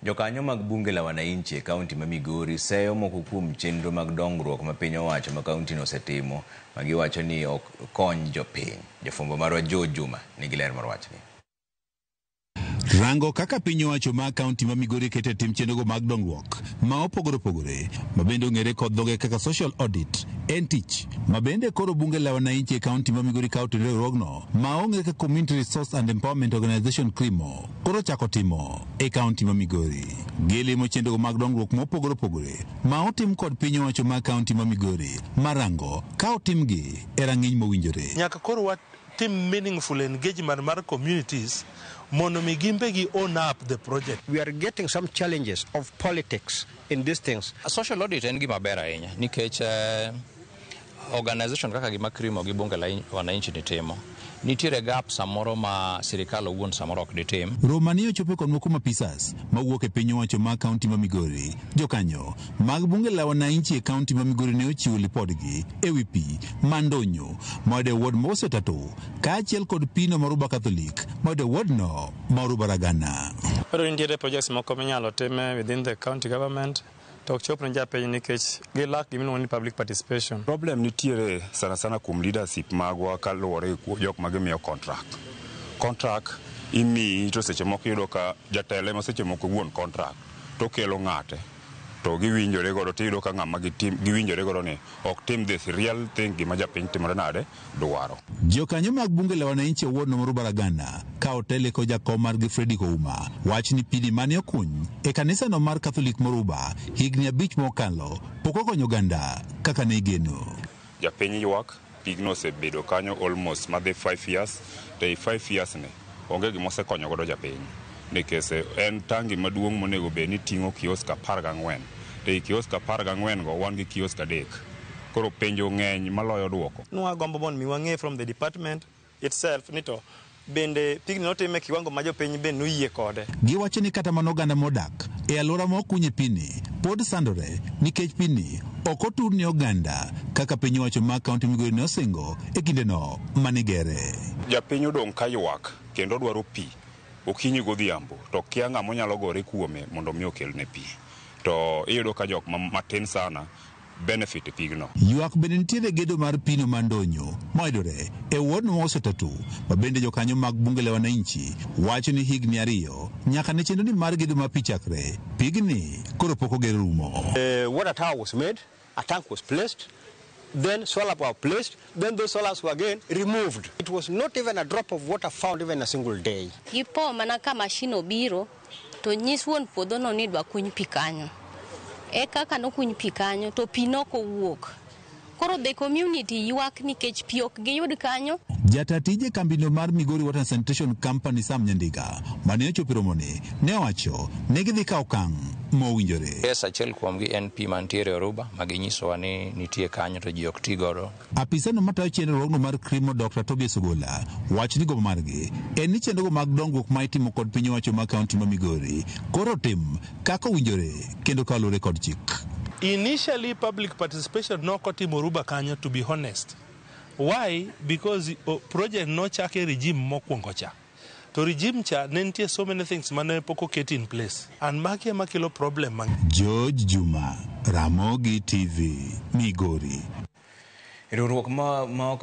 Jokanyo mag bunge la wananchi e kaunti ma Migori seyo moko kuom chenro mag dongruok ma piny owacho ma kaunti no osetimo ma giwacho ni ok kony jopiny. Jafwambo marwa George Juma nigi ler mar wachni. Rango kaka piny owacho ma kaunti ma Migori kete tim chenrogo mag dongruok ma opogore ma bende ong'ere kod dhoge kaka social audit en tich ma bende koro bunge la wananchi e kaunti ma Migori kawo tenore rogno ma ong'ere kaka Community Resource and Empowerment Organization CREEMO koro chako timo e kaunti ma Migori. Gilimo chenrogo mag dongruok ma opogore ma otim kod piny owacho ma kaunti ma Migori marango ka otimgi e rang'iny mowinjore. Nyaka koro watim meaningful engagement mar communities mondo mi gimbe gi own up the project. We are getting some challenges of politics in these things. A social audit en gima ber ahinya nikech organization kaka gima CREEMO gi bunge la wananchi nitimo. Nitiere gap samoro ma sirikal owuon samoro ok ditim. Romani ochopo kod moko ma pisas mawuok e piny owacho ma kaunti ma Migori. Jokanyo mag bunge la wananchi e kaunti ma Migori ne ochiwo lipodgi e wi pi mandonyo mode ward mosetato kaachiel kod pino maruba Catholic mode ward no maruba Ragana. Pero nitiere projects moko minyalo time within the county government tok chop ne japiny nikech gilak gimiluongo ni public participation. Problem nitiere sana kuom leadership magwa kaluwore jok magimiyo contract imi to seche moko yudo ka jatele ma seche moko wuon contract to kelo ng'ate to giwinjore godo to yudo ka ng'ama giwinjore godo ni ok tim this real thing gima japiny timore nade dwaro. Jokanyo mag bunge la wananchi e ward no maruba Ragana ka otele ko jakom mar gi Freddy Kouma wach ni pidi mane okuny e kanisa no mar Catholic Moruba higni 5 mokalo pok okonyo oganda kaka ne igeno. Japiny ywak pigno osebedo kanyo almost madhi 5 years to 5 years ne onge gima osekonyo godo japiny nikech en tangi maduong' monego bed ni ting'o kiosk 14 to i kiosk 14 go wan gi kiosk 3 koro penjo ng'eny maloyo duoko. Nwa gombo mon mi wang'e from the department itself ni to bende pigni notime kiwango ma jopiny bende noyie kode. Giwacho ni kata mano oganda modak e alwora ma okunye pini pod sandore nikech pini ok otur ni oganda kaka piny owacho ma kaunti Migori ne osingo e kinde no manigere. Japiny odong' ka ywak kendo dwaro pi okinyi godhiambo to kia ng'ama onyalo gore kuome mondo mi okelne pi to iyudo ka jok matin sana benefit pigno. Ywak bende nitiere gedo mar pino mandonyo moidore e ward no osetatu ma bende jokanyo mag bunge la wananchi wacho ni higni 2 nyaka ne chenro ni mar gedo ma pi chakre pigni koro pok oger rumo. Water tower was made, a tank was placed, then solar were placed, then those solars were again removed. It was not even a drop of water found even a single day. Gipo mana ka machine obiro to nyis wuon puodho no ni dwa kuny pi kanyo. E kaka no kuny pi kanyo to pi no kowuok. Koro the community ywak nikech pi ok giyud kanyo. Jatatije kambino mar Migori Water and Sanitation Company Sam Nyandiga mane ochopo romone ne owacho ne gidhi kawo okang' mowinjore. Yes, achiel kuom gi en pi mantiere Oruba ma ginyisowa ni nitie kanyo to ji ok ti godo. Apisa no matayo chenro rogno mar CREEMO Dr. Tobias Ogola wach ni gombo margi en ni chenrogo mag dongruok ma itimo kod piny owacho ma kaunti ma Migori koro tim kaka owinjore kendo kalure kod chik. Initially, public participation no kotimo Oruba kanyo, to be honest. Why? Because project no chake regime mokwongo cha. To regime cha nentie so many things mane poko get in place. And maki makilo problem. George Juma, Ramogi TV, Migori. Riwruok ma